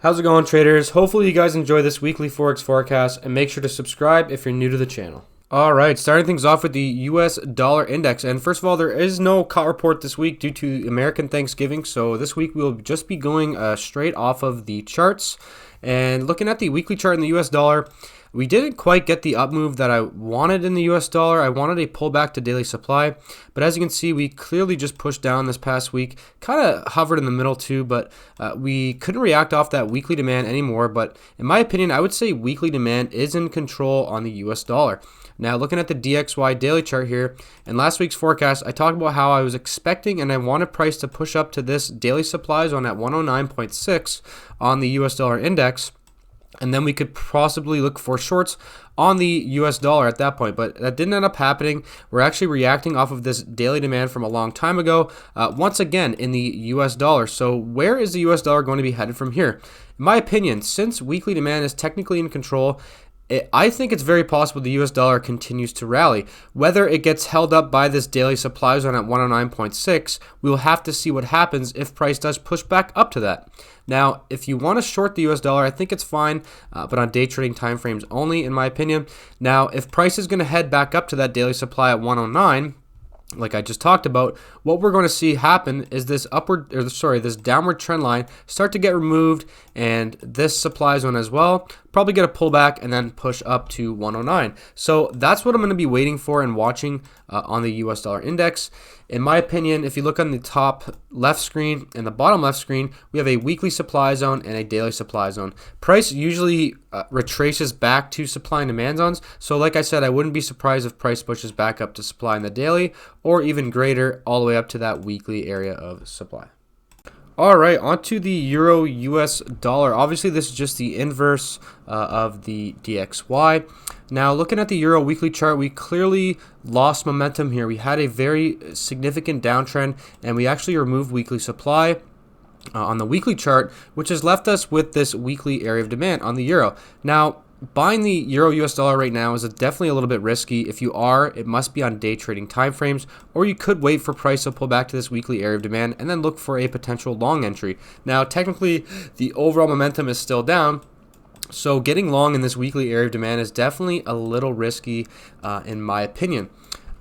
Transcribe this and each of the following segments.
How's it going, traders? Hopefully you guys enjoy this weekly Forex forecast, and make sure to subscribe if you're new to the channel. All right, starting things off with the US dollar index. And first of all, there is no Cot Report this week due to American Thanksgiving. So this week we'll just be going straight off of the charts. And looking at the weekly chart in the US dollar, we didn't quite get the up move that I wanted in the US dollar. I wanted a pullback to daily supply, but as you can see, we clearly just pushed down this past week, kind of hovered in the middle too, but we couldn't react off that weekly demand anymore. But in my opinion, I would say weekly demand is in control on the US dollar. Now, looking at the DXY daily chart here, in last week's forecast, I talked about how I was expecting and I wanted price to push up to this daily supply zone at 109.6 on the US dollar index. And then we could possibly look for shorts on the US dollar at that point, but that didn't end up happening. We're actually reacting off of this daily demand from a long time ago, once again in the US dollar. So where is the US dollar going to be headed from here? In my opinion, since weekly demand is technically in control, I think it's very possible the US dollar continues to rally. Whether it gets held up by this daily supply zone at 109.6, we will have to see what happens if price does push back up to that. Now, if you want to short the US dollar, I think it's fine, but on day trading timeframes only, in my opinion. Now, if price is going to head back up to that daily supply at 109, like I just talked about, what we're going to see happen is this this downward trend line start to get removed, and this supply zone as well probably get a pullback and then push up to 109. So that's what I'm going to be waiting for and watching on the US dollar index. In my opinion, if you look on the top left screen and the bottom left screen, we have a weekly supply zone and a daily supply zone. Price usually retraces back to supply and demand zones. So like I said, I wouldn't be surprised if price pushes back up to supply in the daily, or even greater, all the way up to that weekly area of supply. All right, on to the Euro US dollar. Obviously, this is just the inverse of the DXY. Now, looking at the Euro weekly chart, we clearly lost momentum here. We had a very significant downtrend, and we actually removed weekly supply on the weekly chart, which has left us with this weekly area of demand on the Euro. Now, buying the Euro US dollar right now is definitely a little bit risky. If you are, it must be on day trading timeframes, or you could wait for price to pull back to this weekly area of demand and then look for a potential long entry. Now, technically, the overall momentum is still down, so getting long in this weekly area of demand is definitely a little risky in my opinion.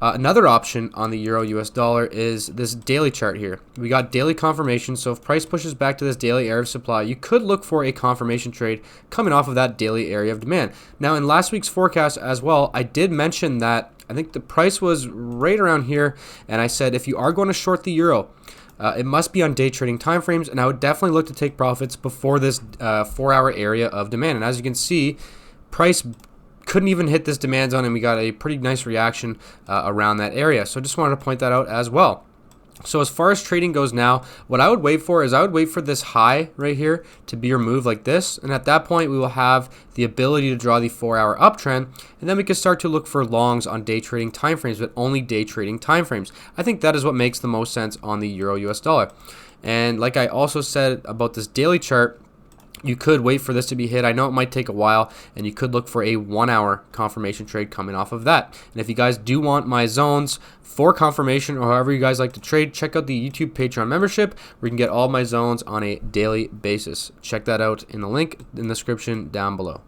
Another option on the Euro US dollar is this daily chart here. We got daily confirmation, so if price pushes back to this daily area of supply, you could look for a confirmation trade coming off of that daily area of demand. Now, in last week's forecast as well, I did mention that I think the price was right around here, and I said if you are going to short the Euro, it must be on day trading timeframes, and I would definitely look to take profits before this 4-hour area of demand. And as you can see, price couldn't even hit this demand zone, and we got a pretty nice reaction around that area. So just wanted to point that out as well. So as far as trading goes now, what I would wait for is I would wait for this high right here to be removed like this, and at that point we will have the ability to draw the 4-hour uptrend, and then we can start to look for longs on day trading timeframes, but only day trading timeframes. I think that is what makes the most sense on the Euro US dollar. And like I also said about this daily chart, you could wait for this to be hit. I know it might take a while, and you could look for a 1-hour confirmation trade coming off of that. And if you guys do want my zones for confirmation, or however you guys like to trade, check out the YouTube Patreon membership where you can get all my zones on a daily basis. Check that out in the link in the description down below.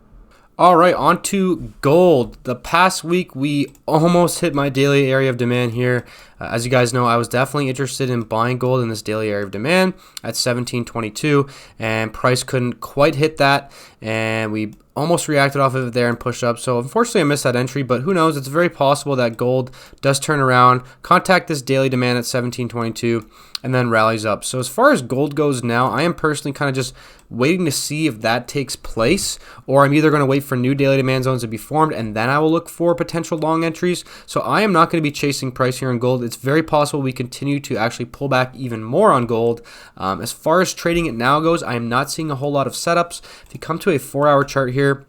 All right, on to gold. The past week, we almost hit my daily area of demand here. As you guys know, I was definitely interested in buying gold in this daily area of demand at 1722, and price couldn't quite hit that, and we almost reacted off of it there and pushed up. So unfortunately, I missed that entry, but who knows? It's very possible that gold does turn around, contact this daily demand at 1722, and then rallies up. So as far as gold goes now, I am personally kind of just waiting to see if that takes place, or I'm either going to wait for new daily demand zones to be formed, and then I will look for potential long entries. So I am not going to be chasing price here in gold. It's very possible we continue to actually pull back even more on gold. As far as trading it now goes, I am not seeing a whole lot of setups. If you come to a 4-hour chart here,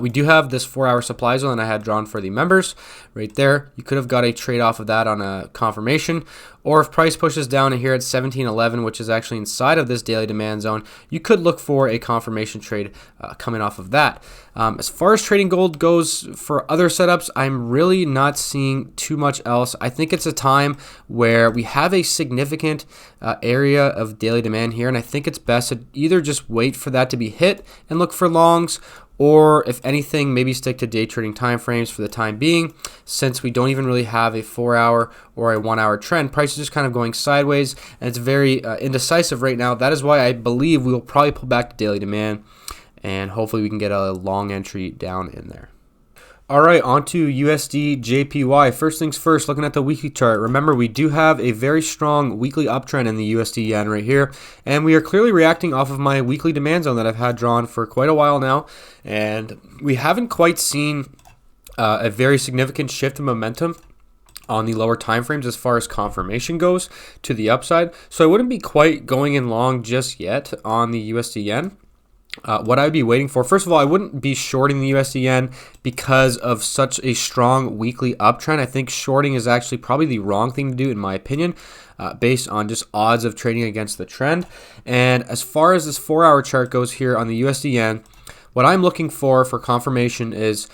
we do have this 4-hour supply zone that I had drawn for the members right there. You could have got a trade off of that on a confirmation, or if price pushes down here at 1711, which is actually inside of this daily demand zone, you could look for a confirmation trade coming off of that. As far as trading gold goes for other setups, I'm really not seeing too much else. I think it's a time where we have a significant area of daily demand here, and I think it's best to either just wait for that to be hit and look for longs, or if anything, maybe stick to day trading timeframes for the time being, since we don't even really have a 4-hour or a 1-hour trend. Price is just kind of going sideways, and it's very indecisive right now. That is why I believe we will probably pull back to daily demand, and hopefully we can get a long entry down in there. All right, on to USD JPY. First things first, looking at the weekly chart. Remember, we do have a very strong weekly uptrend in the USD yen right here, and we are clearly reacting off of my weekly demand zone that I've had drawn for quite a while now, and we haven't quite seen a very significant shift in momentum on the lower time frames as far as confirmation goes to the upside. So I wouldn't be quite going in long just yet on the USD yen. What I would be waiting for, first of all, I wouldn't be shorting the USD yen because of such a strong weekly uptrend. I think shorting is actually probably the wrong thing to do, in my opinion, based on just odds of trading against the trend. And as far as this 4-hour chart goes here on the USD yen, what I'm looking for confirmation is,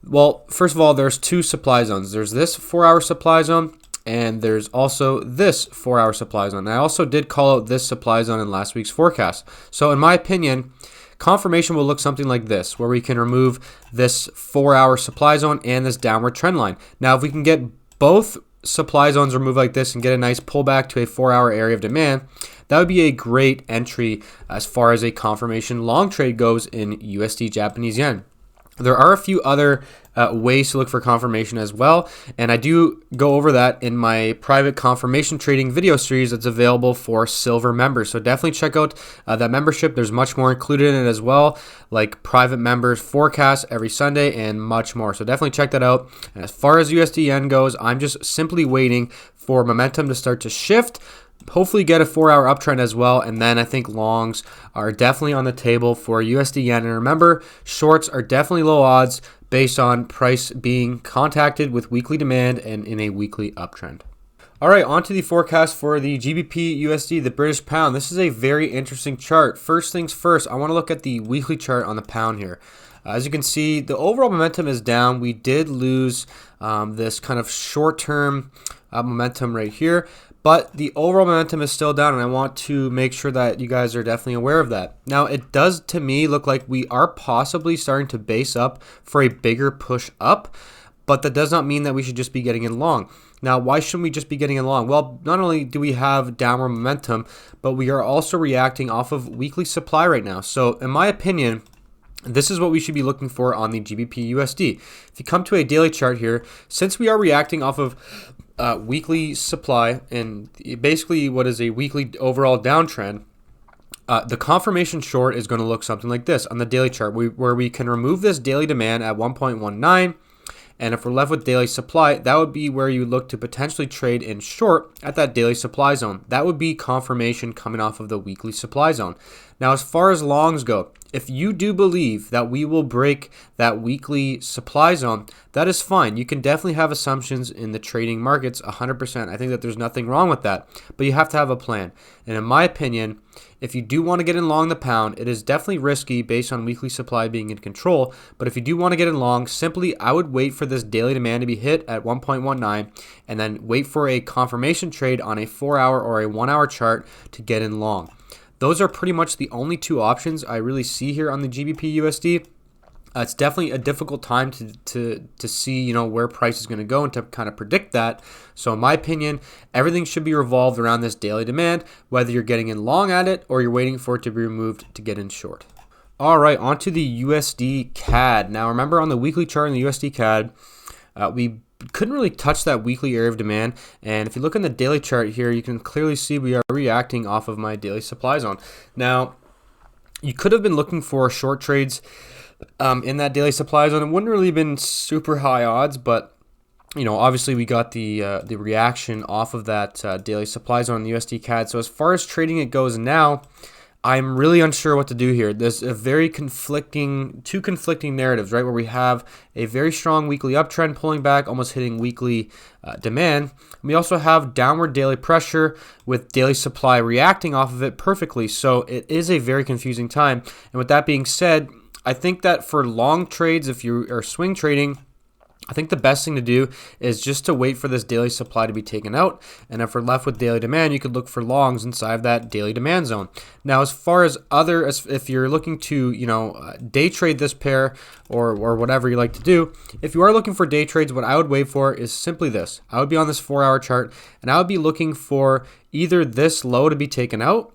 well, first of all, there's two supply zones. There's this 4-hour supply zone, and there's also this 4-hour supply zone. And I also did call out this supply zone in last week's forecast. So in my opinion, confirmation will look something like this, where we can remove this 4-hour supply zone and this downward trend line. Now, if we can get both supply zones removed like this and get a nice pullback to a 4-hour area of demand, that would be a great entry as far as a confirmation long trade goes in USD Japanese yen. There are a few other ways to look for confirmation as well, and I do go over that in my private confirmation trading video series that's available for silver members. So definitely check out that membership. There's much more included in it as well, like private members forecasts every Sunday and much more. So definitely check that out. And as far as USD yen goes, I'm just simply waiting for momentum to start to shift, hopefully get a 4-hour uptrend as well, and then I think longs are definitely on the table for USD yen. And remember, shorts are definitely low odds based on price being contacted with weekly demand and in a weekly uptrend. All right, on to the forecast for the GBP USD, the British pound. This is a very interesting chart. First things first, I want to look at the weekly chart on the pound here. As you can see, the overall momentum is down. We did lose this kind of short-term momentum right here, but the overall momentum is still down, and I want to make sure that you guys are definitely aware of that. Now, it does to me look like we are possibly starting to base up for a bigger push up, but that does not mean that we should just be getting in long. Now, why shouldn't we just be getting in long? Well, not only do we have downward momentum, but we are also reacting off of weekly supply right now. So, in my opinion, this is what we should be looking for on the GBP USD. If you come to a daily chart here, since we are reacting off of weekly supply and basically what is a weekly overall downtrend, the confirmation short is going to look something like this on the daily chart, where we can remove this daily demand at 1.19, and if we're left with daily supply, that would be where you look to potentially trade in short at that daily supply zone. That would be confirmation coming off of the weekly supply zone. Now, as far as longs go, if you do believe that we will break that weekly supply zone, that is fine. You can definitely have assumptions in the trading markets 100%. I think that there's nothing wrong with that, but you have to have a plan. And in my opinion, if you do want to get in long the pound, it is definitely risky based on weekly supply being in control. But if you do want to get in long, simply I would wait for this daily demand to be hit at 1.19 and then wait for a confirmation trade on a 4-hour or a 1-hour chart to get in long. Those are pretty much the only two options I really see here on the GBP USD. It's definitely a difficult time to see, where price is going to go and to kind of predict that. So in my opinion, everything should be revolved around this daily demand, whether you're getting in long at it or you're waiting for it to be removed to get in short. All right, on to the USD CAD. Now remember, on the weekly chart in the USD CAD, we couldn't really touch that weekly area of demand, and if you look in the daily chart here, you can clearly see we are reacting off of my daily supply zone. Now, you could have been looking for short trades in that daily supply zone. It wouldn't really have been super high odds, but obviously we got the reaction off of that daily supply zone in the USD CAD. So as far as trading it goes now, I'm really unsure what to do here. There's a two conflicting narratives, right? Where we have a very strong weekly uptrend pulling back, almost hitting weekly demand. We also have downward daily pressure with daily supply reacting off of it perfectly. So it is a very confusing time. And with that being said, I think that for long trades, if you are swing trading, I think the best thing to do is just to wait for this daily supply to be taken out. And if we're left with daily demand, you could look for longs inside of that daily demand zone. Now, as far as if you're looking to, day trade this pair or whatever you like to do, if you are looking for day trades, what I would wait for is simply this. I would be on this 4-hour chart and I would be looking for either this low to be taken out,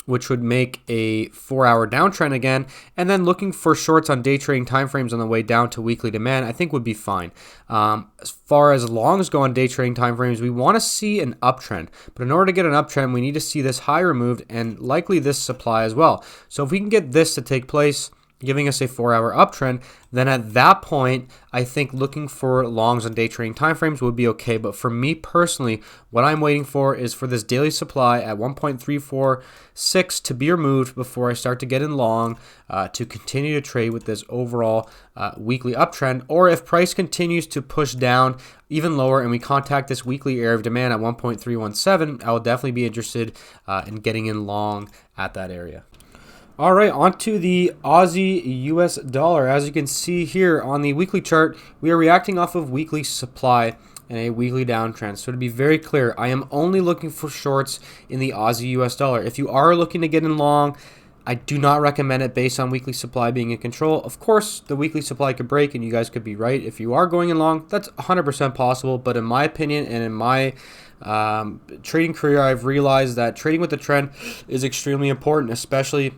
which would make a 4-hour downtrend again, and then looking for shorts on day trading timeframes on the way down to weekly demand, I think would be fine. As far as longs go on day trading timeframes, we want to see an uptrend, but in order to get an uptrend, we need to see this high removed and likely this supply as well. So if we can get this to take place, giving us a 4-hour uptrend, then at that point, I think looking for longs on day trading timeframes would be okay. But for me personally, what I'm waiting for is for this daily supply at 1.346 to be removed before I start to get in long to continue to trade with this overall weekly uptrend. Or if price continues to push down even lower and we contact this weekly area of demand at 1.317, I will definitely be interested in getting in long at that area. All right, on to the Aussie US dollar. As you can see here on the weekly chart, we are reacting off of weekly supply and a weekly downtrend. So to be very clear, I am only looking for shorts in the Aussie US dollar. If you are looking to get in long, I do not recommend it based on weekly supply being in control. Of course, the weekly supply could break and you guys could be right. If you are going in long, that's 100% possible. But in my opinion and in my trading career, I've realized that trading with the trend is extremely important, especially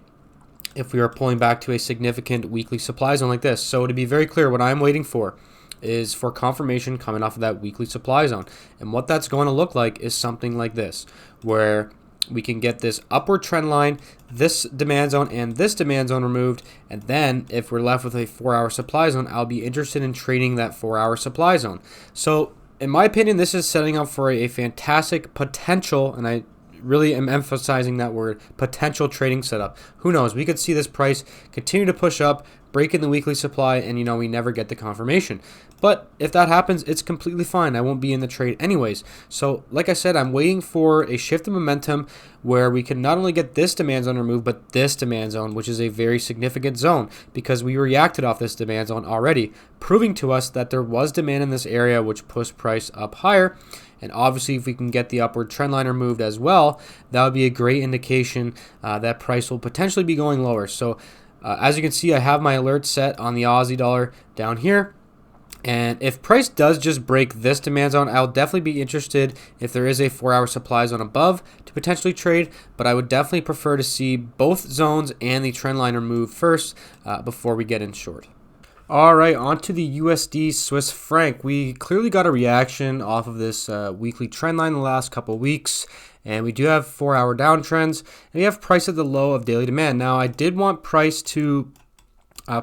if we are pulling back to a significant weekly supply zone like this. So to be very clear, what I'm waiting for is for confirmation coming off of that weekly supply zone. And what that's going to look like is something like this, where we can get this upward trend line, this demand zone, and this demand zone removed. And then if we're left with a 4-hour supply zone, I'll be interested in trading that 4-hour supply zone. So in my opinion, this is setting up for a fantastic potential, and I really am emphasizing that word, potential trading setup. Who knows? We could see this price continue to push up, break in the weekly supply, and we never get the confirmation. But if that happens, it's completely fine. I won't be in the trade anyways. So like I said, I'm waiting for a shift of momentum where we can not only get this demand zone removed, but this demand zone, which is a very significant zone because we reacted off this demand zone already, proving to us that there was demand in this area, which pushed price up higher. And obviously, if we can get the upward trend line removed as well, that would be a great indication that price will potentially be going lower. So as you can see, I have my alert set on the Aussie dollar down here. And if price does just break this demand zone, I'll definitely be interested if there is a 4-hour supply zone above to potentially trade. But I would definitely prefer to see both zones and the trend line removed first before we get in short. All right, on to the USD Swiss franc. We clearly got a reaction off of this weekly trend line the last couple of weeks, and we do have 4-hour downtrends, and we have price at the low of daily demand. Now, I did want price to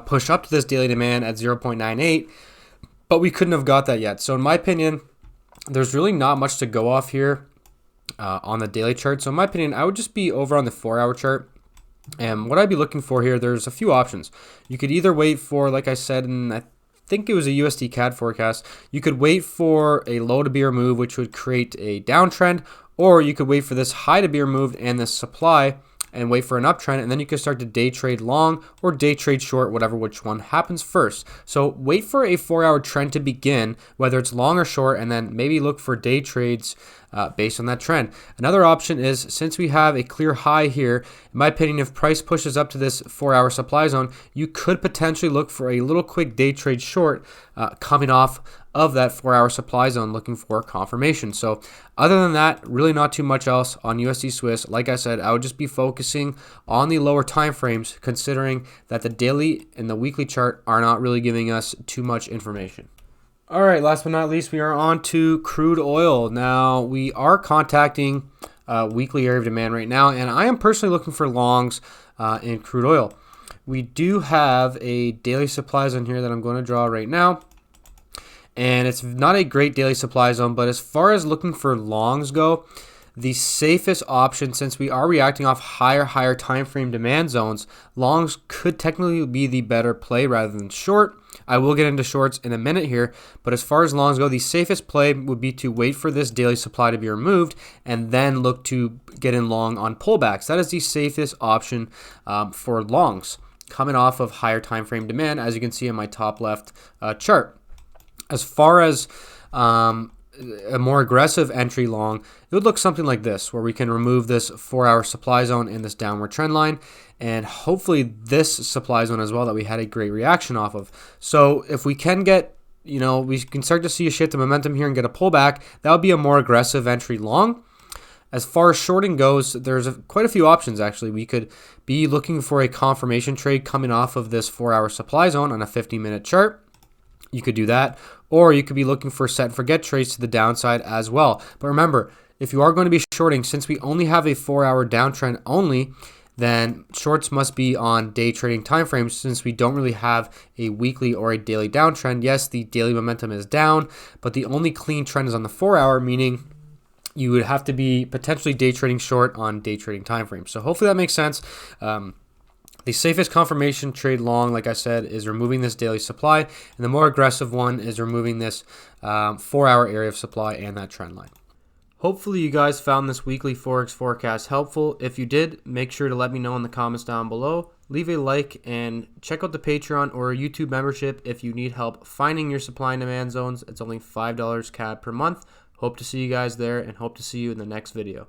push up to this daily demand at 0.98, but we couldn't have got that yet. So in my opinion, there's really not much to go off here on the daily chart. So in my opinion, I would just be over on the 4-hour chart. And what I'd be looking for here, there's a few options. You could either wait for, like I said, and I think it was a USD CAD forecast, you could wait for a low to be removed, which would create a downtrend, or you could wait for this high to be removed and this supply and wait for an uptrend, and then you can start to day trade long or day trade short, whatever which one happens first. So wait for a 4-hour trend to begin, whether it's long or short, and then maybe look for day trades based on that trend. Another option is, since we have a clear high here, in my opinion, if price pushes up to this 4-hour supply zone, you could potentially look for a little quick day trade short coming off of that 4-hour supply zone, looking for confirmation. So other than that, really not too much else on USD Swiss. Like I said, I would just be focusing on the lower time frames, considering that the daily and the weekly chart are not really giving us too much information. All right, last but not least, we are on to crude oil. Now, we are contacting weekly area of demand right now, and I am personally looking for longs in crude oil. We do have a daily supply zone here that I'm going to draw right now, and it's not a great daily supply zone, but as far as looking for longs go, the safest option, since we are reacting off higher time frame demand zones, longs could technically be the better play rather than short. I will get into shorts in a minute here, but as far as longs go, the safest play would be to wait for this daily supply to be removed and then look to get in long on pullbacks. That is the safest option for longs, coming off of higher time frame demand, as you can see in my top left chart. As far as a more aggressive entry long, it would look something like this, where we can remove this 4-hour supply zone in this downward trend line, and hopefully this supply zone as well that we had a great reaction off of. So if we can get, we can start to see a shift of momentum here and get a pullback, that would be a more aggressive entry long. As far as shorting goes, there's quite a few options actually. We could be looking for a confirmation trade coming off of this 4-hour supply zone on a 50-minute chart. You could do that, or you could be looking for set and forget trades to the downside as well. But remember, if you are going to be shorting, since we only have a 4-hour downtrend only, then shorts must be on day trading time frames, since we don't really have a weekly or a daily downtrend. Yes, the daily momentum is down, but the only clean trend is on the 4-hour, meaning you would have to be potentially day trading short on day trading time frames. So hopefully that makes sense. The safest confirmation trade long, like I said, is removing this daily supply, and the more aggressive one is removing this 4-hour area of supply and that trend line. Hopefully you guys found this weekly Forex forecast helpful. If you did, make sure to let me know in the comments down below. Leave a like and check out the Patreon or YouTube membership if you need help finding your supply and demand zones. It's only $5 CAD per month. Hope to see you guys there, and hope to see you in the next video.